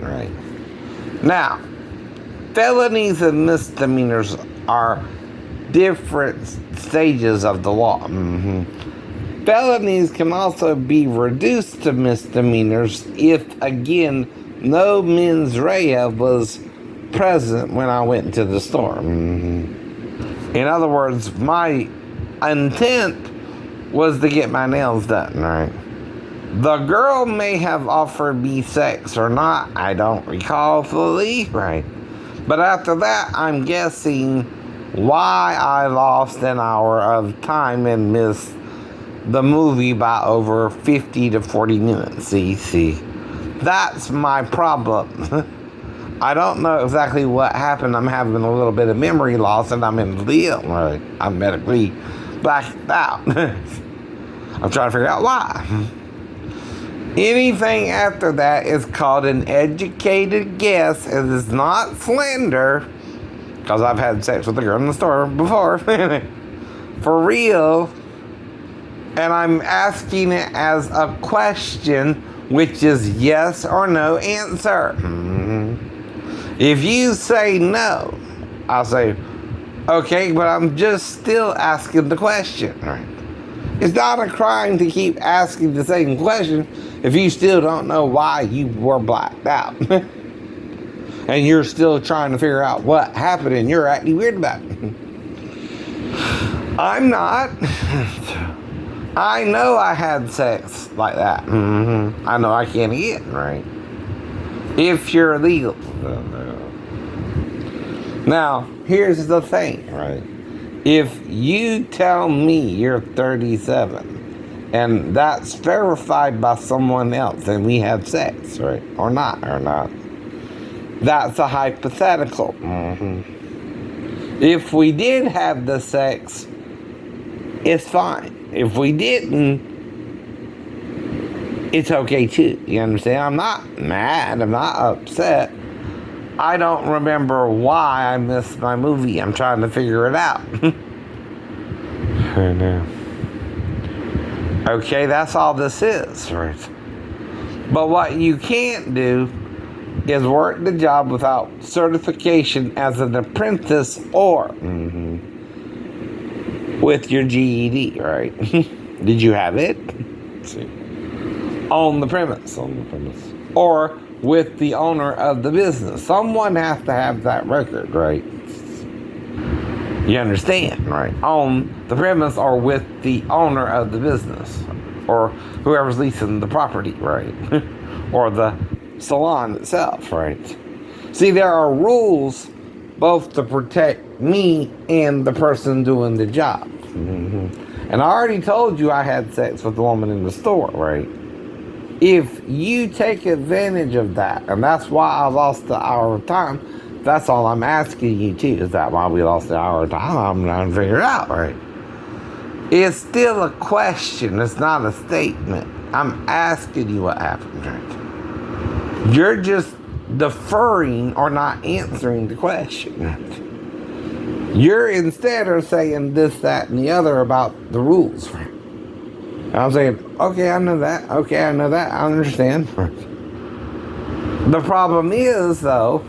right? Now, felonies and misdemeanors are different stages of the law. Felonies can also be reduced to misdemeanors if, again, no mens rea was present when I went to the store. In other words, my intent was to get my nails done, right? The girl may have offered me sex or not, I don't recall fully, right? But after that, I'm guessing why I lost an hour of time and missed the movie by over 50 to 40 minutes. See, that's my problem. I don't know exactly what happened. I'm having a little bit of memory loss and I'm in the right? I'm medically blacked out. I'm trying to figure out why. Anything after that is called an educated guess. It is not slander, because I've had sex with a girl in the store before. For real. And I'm asking it as a question, which is yes or no answer. If you say no, I'll say, okay, but I'm just still asking the question. Right? It's not a crime to keep asking the same question if you still don't know why you were blacked out. And you're still trying to figure out what happened and you're acting weird about it. I'm not. I know I had sex like that. I know I can't eat, right? If you're legal. Now, here's the thing, right? If you tell me you're 37 and that's verified by someone else and we have sex, right? Or not, that's a hypothetical. If we did have the sex, it's fine. If we didn't, it's okay too. You understand? I'm not mad. I'm not upset. I don't remember why I missed my movie. I'm trying to figure it out. I know. Okay, that's all this is, right? But what you can't do is work the job without certification as an apprentice or with your GED, right? Did you have it? Let's see. On the premise. Or with the owner of the business. Someone has to have that record, right? You understand, right? On the premise or with the owner of the business. Or whoever's leasing the property, right? Or the salon itself, right? See, there are rules both to protect me and the person doing the job. And I already told you I had sex with the woman in the store, right? If you take advantage of that, and that's why I lost the hour of time, that's all I'm asking you too. Is that why we lost the hour of time? I'm trying to figure it out, right? It's still a question. It's not a statement. I'm asking you what happened, right? You're just deferring or not answering the question. You're instead are saying this, that, and the other about the rules. I'm saying, okay, I know that. Okay, I know that. I understand. The problem is, though,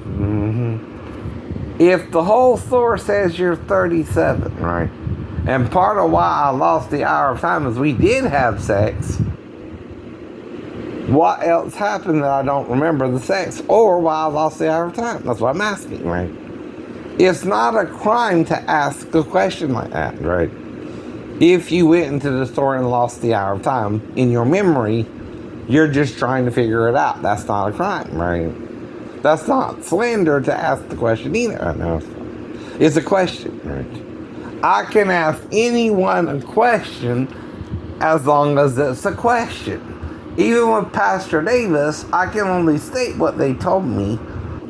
if the whole store says you're 37, right? And part of why I lost the hour of time is we did have sex. What else happened that I don't remember the sex? Or why I lost the hour of time? That's what I'm asking, right? It's not a crime to ask a question like that, right? If you went into the store and lost the hour of time, in your memory, you're just trying to figure it out. That's not a crime, right? That's not slander to ask the question either. No, it's a question, right? I can ask anyone a question as long as it's a question. Even with Pastor Davis, I can only state what they told me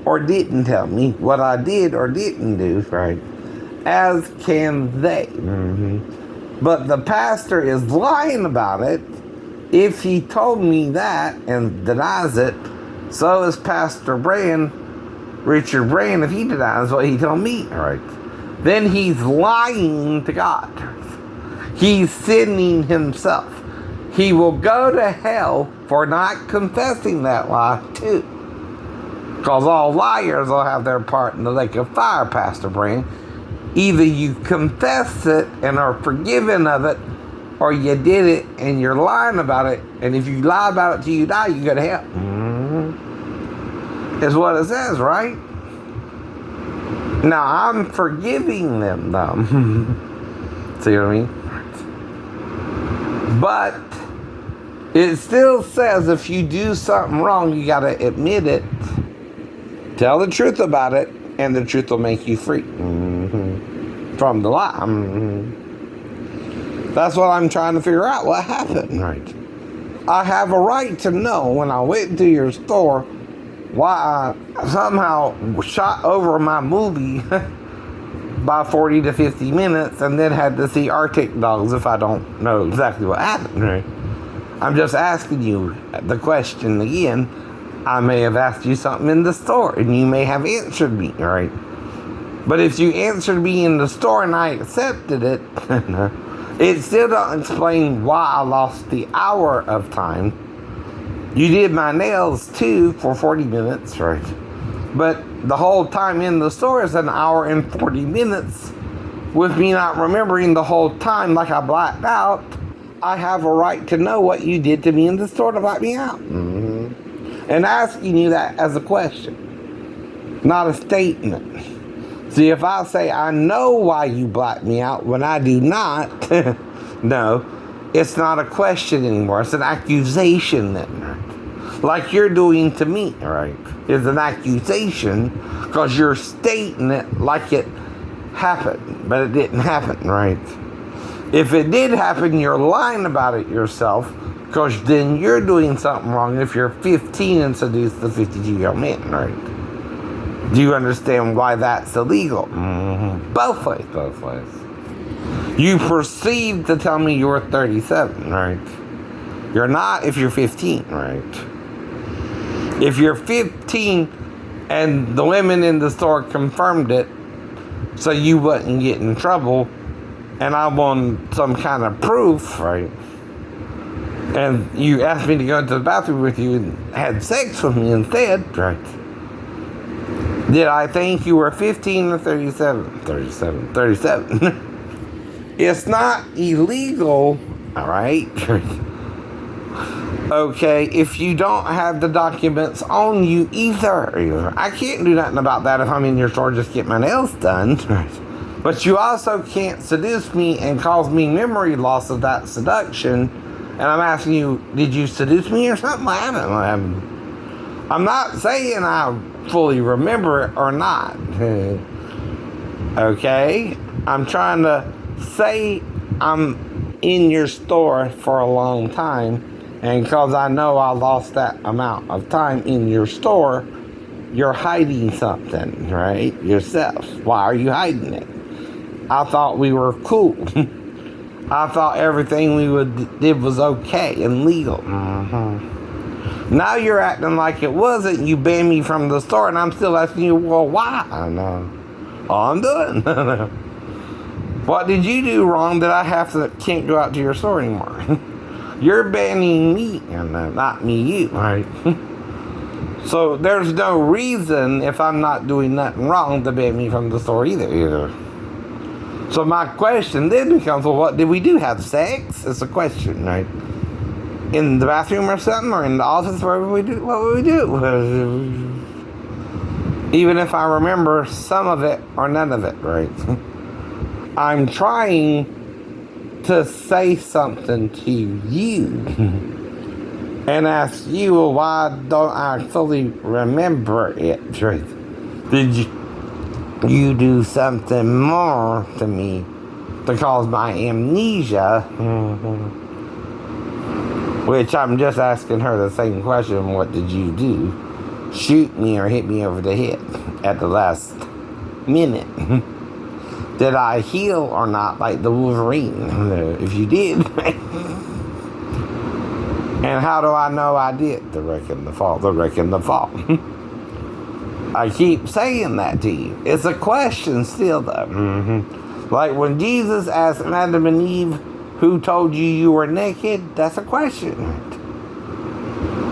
or didn't tell me, what I did or didn't do, right? As can they. But the pastor is lying about it. If he told me that and denies it, so is Pastor Richard Brand, if he denies what he told me, right? Then he's lying to God. He's sinning himself. He will go to hell for not confessing that lie too. Because all liars will have their part in the lake of fire, Pastor Brand. Either you confess it and are forgiven of it, or you did it and you're lying about it. And if you lie about it till you die, you go to hell. Is what it says, right? Now, I'm forgiving them, though. See what I mean? But it still says if you do something wrong, you got to admit it. Tell the truth about it, and the truth will make you free from the lie. That's what I'm trying to figure out. What happened? Right. I have a right to know when I went to your store why I somehow shot over my movie by 40 to 50 minutes and then had to see Arctic dogs if I don't know exactly what happened. Right. I'm just asking you the question again. I may have asked you something in the store and you may have answered me, right? But if you answered me in the store and I accepted it, it still don't explain why I lost the hour of time. You did my nails too for 40 minutes, right? But the whole time in the store is an hour and 40 minutes. With me not remembering the whole time like I blacked out, I have a right to know what you did to me in the store to black me out. And asking you that as a question, not a statement. See, if I say I know why you blacked me out when I do not, no, it's not a question anymore. It's an accusation then, right? Like you're doing to me, right? It's an accusation because you're stating it like it happened, but it didn't happen, right? If it did happen, you're lying about it yourself because then you're doing something wrong if you're 15 and seduce the 52-year-old man, right? Do you understand why that's illegal? Both ways. You perceived to tell me you were 37, right? You're not if you're 15, right? If you're 15 and the women in the store confirmed it so you wouldn't get in trouble and I want some kind of proof, right? And you asked me to go to the bathroom with you and had sex with me instead, right? Did I think you were 15 or 37? 37. It's not illegal, all right? Okay, if you don't have the documents on you either. I can't do nothing about that if I'm in your store just get my nails done. But you also can't seduce me and cause me memory loss of that seduction. And I'm asking you, did you seduce me or something? I haven't. I'm not saying I fully remember it or not. Okay? I'm trying to say I'm in your store for a long time, and because I know I lost that amount of time in your store, you're hiding something, right? Yourself. Why are you hiding it? I thought we were cool. I thought everything we did was okay and legal. Now you're acting like it wasn't. You banned me from the store, and I'm still asking you, well, why? I know. All I'm doing. What did you do wrong that I can't go out to your store anymore? You're banning me, and not me, you, right? So there's no reason, if I'm not doing nothing wrong, to ban me from the store either. So my question then becomes, well, what did we do? Have sex? It's a question, right? In the bathroom or something, or in the office, wherever we do, what would we do? Even if I remember some of it or none of it, right? I'm trying to say something to you and ask you, well, why don't I fully remember it, right? Did you do something more to me to cause my amnesia? Which I'm just asking her the same question, what did you do? Shoot me or hit me over the head at the last minute? Did I heal or not like the Wolverine? If you did. And how do I know I did? The wreck and the fall. I keep saying that to you. It's a question still, though. Like when Jesus asked Adam and Eve, who told you you were naked? That's a question.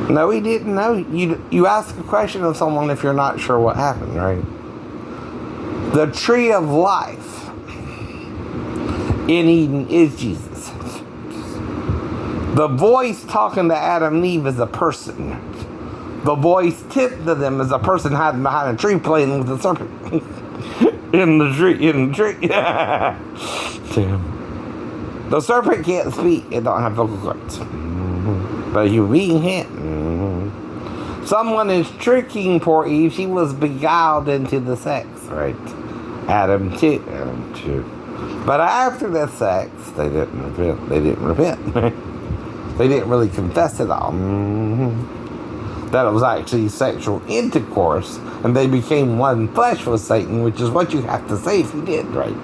No, he didn't know. You ask a question of someone if you're not sure what happened, right? The tree of life in Eden is Jesus. The voice talking to Adam and Eve is a person. The voice tipped to them is a person hiding behind a tree playing with the serpent. in the tree. Damn. The serpent can't speak. It don't have vocal cords. But you being hit. Someone is tricking poor Eve. She was beguiled into the sex, right? Adam too. But after the sex, they didn't repent. They didn't really confess at all. That it was actually sexual intercourse, and they became one flesh with Satan, which is what you have to say if you did, right?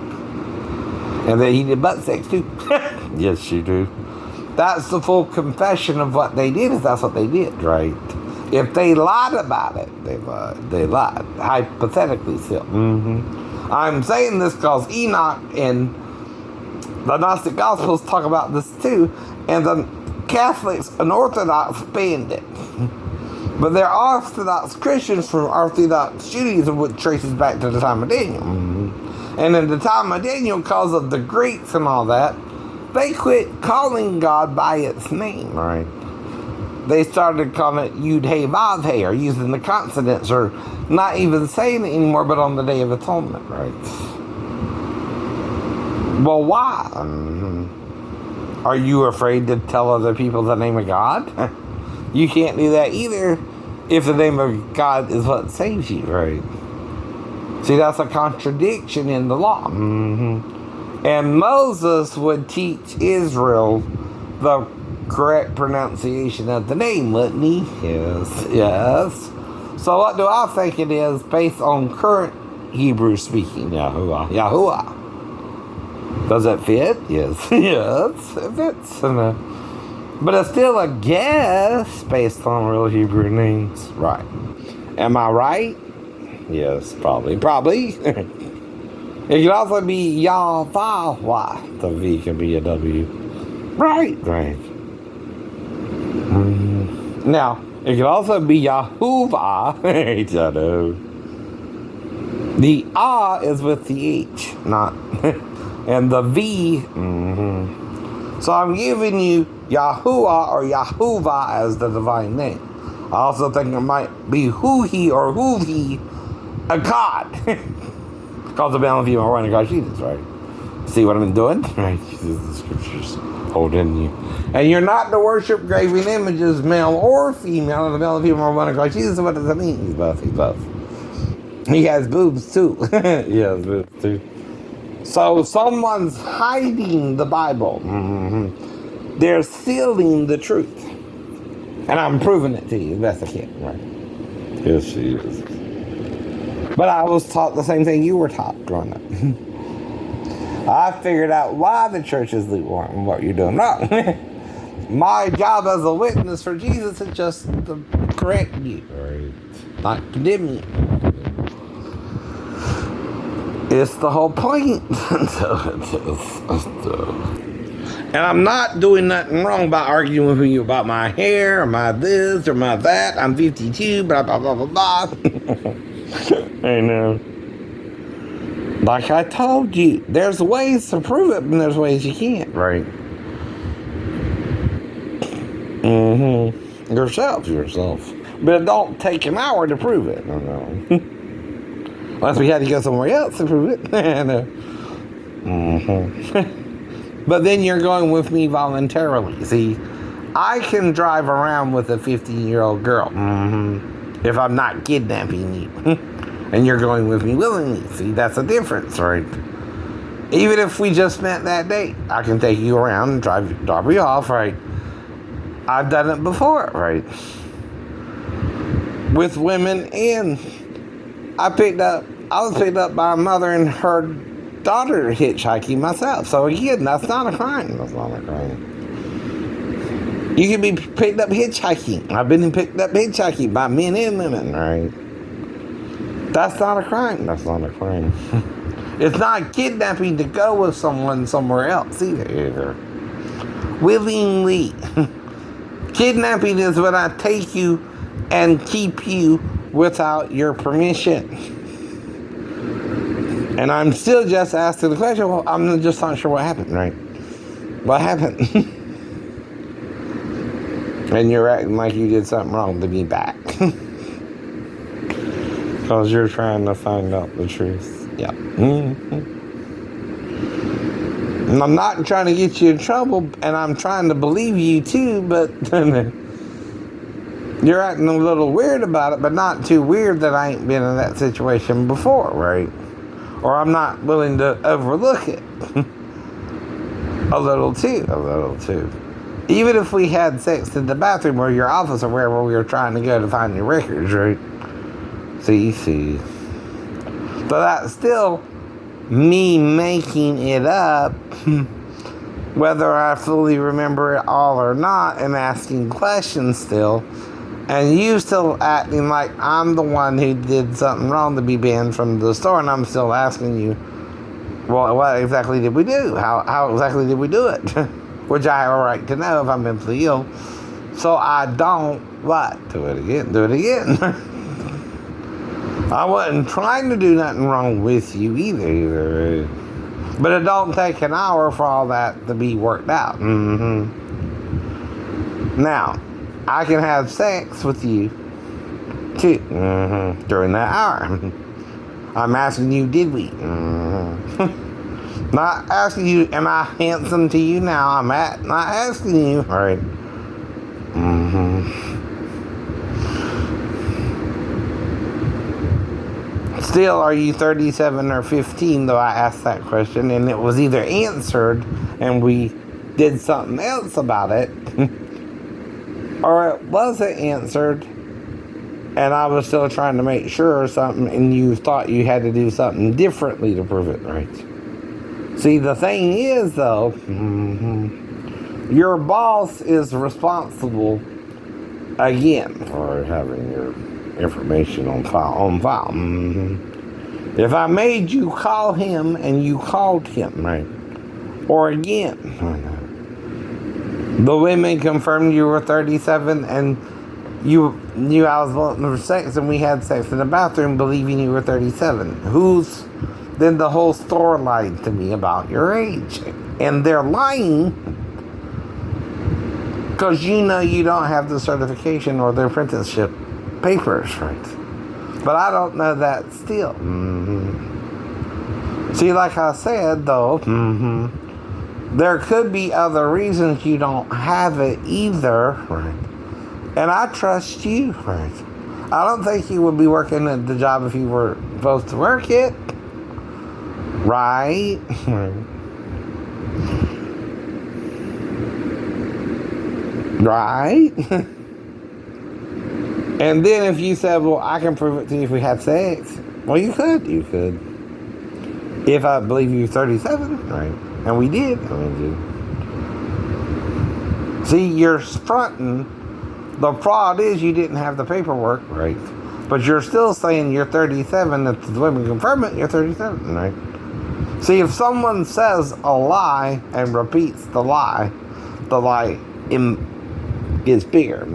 And then he did butt sex too. Yes, you do. That's the full confession of what they did, if that's what they did, right? If they lied about it, they lied. Hypothetically still. I'm saying this because Enoch and the Gnostic Gospels talk about this too, and the Catholics and Orthodox banned it. But they're Orthodox Christians from Orthodox Judaism, which traces back to the time of Daniel. And in the time of Daniel, because of the Greeks and all that, they quit calling God by its name, right? They started calling it Yud Hey Vav Hey, or using the consonants, or not even saying it anymore, but on the Day of Atonement, right? Well, why? Are you afraid to tell other people the name of God? You can't do that either if the name of God is what saves you, right? See, that's a contradiction in the law. And Moses would teach Israel the correct pronunciation of the name, wouldn't he? Yes. So what do I think it is based on current Hebrew speaking? Yahuwah. Does it fit? Yes. Yes, it fits. But it's still a guess based on real Hebrew names. Right. Am I right? Yes, probably. It can also be Yahweh. The V can be a W. Right. Now, it can also be Yahuwah. I know. The Ah is with the H, not, and the V. So I'm giving you Yahuwah or Yahuwah as the divine name. I also think it might be Huhi or Huhi, a god. Because the male and female are running God Jesus, right? See what I'm doing? Right, the scriptures hold in you. And you're not to worship graven images, male or female, and the male and female are running God Jesus. What does that mean? He's both. He has boobs too. He has boobs too. So someone's hiding the Bible. They're sealing the truth. And I'm proving it to you as best I can, right? Yes, she is. But I was taught the same thing you were taught growing up. I figured out why the church is lukewarm and what you're doing wrong. My job as a witness for Jesus is just to correct you, right? Not condemn you. It's the whole point. And I'm not doing nothing wrong by arguing with you about my hair, or my this, or my that. I'm 52, blah, blah, blah, blah, blah. I know. Like I told you, there's ways to prove it, and there's ways you can't, right? Yourself. But it don't take an hour to prove it. Unless we had to go somewhere else to prove it. But then you're going with me voluntarily. See, I can drive around with a 15-year-old girl. If I'm not kidnapping you. And you're going with me willingly. See, that's a difference, right? Even if we just met that day, I can take you around and drop you off, right? I've done it before, right? With women, and I was picked up by a mother and her daughter hitchhiking myself. So again, that's not a crime. You can be picked up hitchhiking. I've been picked up hitchhiking by men and women, right? That's not a crime. It's not kidnapping to go with someone somewhere else either. Willingly. Kidnapping is when I take you and keep you without your permission. And I'm still just asking the question, well, I'm just not sure what happened, right? What happened? And you're acting like you did something wrong to be back. Because you're trying to find out the truth. Yeah. And I'm not trying to get you in trouble, and I'm trying to believe you too, but you're acting a little weird about it, but not too weird that I ain't been in that situation before, right? Or I'm not willing to overlook it. A little too. Even if we had sex in the bathroom or your office or wherever we were trying to go to find your records, right? See. But that's still me making it up, whether I fully remember it all or not, and asking questions still, and you still acting like I'm the one who did something wrong to be banned from the store, and I'm still asking you, well, what exactly did we do? How exactly did we do it? Which I have a right to know if I'm mentally ill. So I don't, what? Do it again. I wasn't trying to do nothing wrong with you either. But it don't take an hour for all that to be worked out. Now, I can have sex with you too during that hour. I'm asking you, did we? Not asking you, am I handsome to you now? I'm not asking you. All right. Still, are you 37 or 15, though I asked that question, and it was either answered and we did something else about it, or it wasn't answered and I was still trying to make sure or something, and you thought you had to do something differently to prove it right. See, the thing is, though, your boss is responsible, again, for having your information on file. If I made you call him and you called him, right? Or again, the women confirmed you were 37 and you knew I was wanting for sex and we had sex in the bathroom believing you were 37. Then the whole store lied to me about your age. And they're lying because you know you don't have the certification or the apprenticeship papers, right? But I don't know that still. See, like I said, though, there could be other reasons you don't have it either, right? And I trust you, right? I don't think you would be working at the job if you were supposed to work it, right? Right? And then if you said, well, I can prove it to you if we had sex, well, you could. If I believe you're 37, right? And we did. See, you're fronting. The fraud is you didn't have the paperwork, right? But you're still saying you're 37. If the women confirm it, you're 37, right? See, if someone says a lie and repeats the lie is bigger.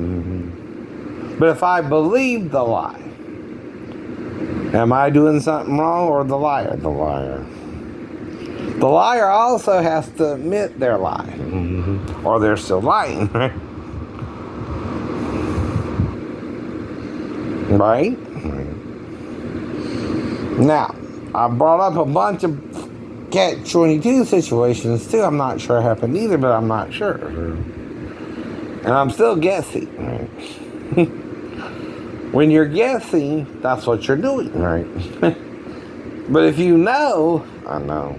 But if I believe the lie, am I doing something wrong or the liar? The liar. The liar also has to admit their lie. Or they're still lying, right? Right? Now, I brought up a bunch of catch-22 situations too. I'm not sure it happened either, but I'm not sure. And I'm still guessing, right? When you're guessing, that's what you're doing, right? But if you know, I know,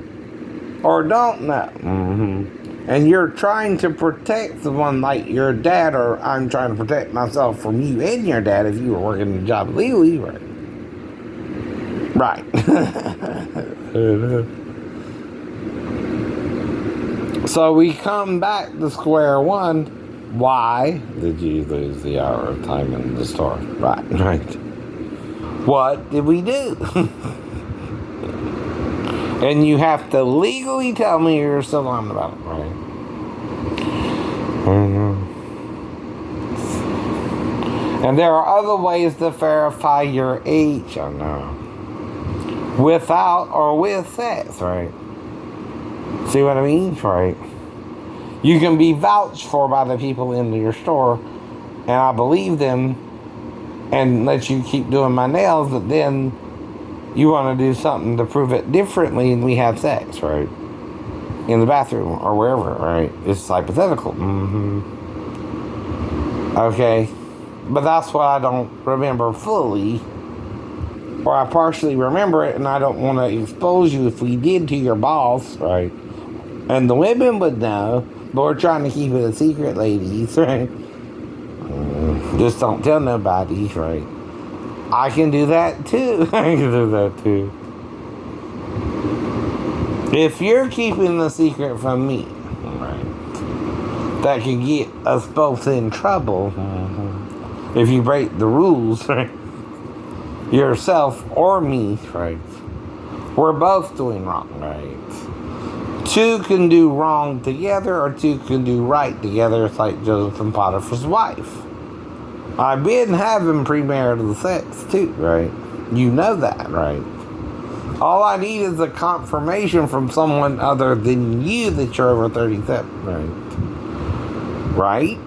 or don't know, and you're trying to protect someone like your dad, or I'm trying to protect myself from you and your dad if you were working the job legally, right? Right. So we come back to square one. Why did you lose the hour of time in the store? Right. What did we do? And you have to legally tell me you're still on about it, right? And there are other ways to verify your age, I know. Without or with sex, right? See what I mean? Right. You can be vouched for by the people in your store, and I believe them and let you keep doing my nails, but then you want to do something to prove it differently and we have sex, right? In the bathroom or wherever, right? It's hypothetical. Okay. But that's what I don't remember fully. Or I partially remember it and I don't want to expose you if we did to your boss, right? And the women would know, but we're trying to keep it a secret, ladies, right? Just don't tell nobody, right? I can do that too. I can do that too. If you're keeping the secret from me, right, that can get us both in trouble. If you break the rules, right? Yourself or me, right? We're both doing wrong, right? Two can do wrong together, or two can do right together. It's like Joseph and Potiphar's wife. I've been having premarital sex too, right? You know that, right? All I need is a confirmation from someone other than you that you're over 37, right? Right?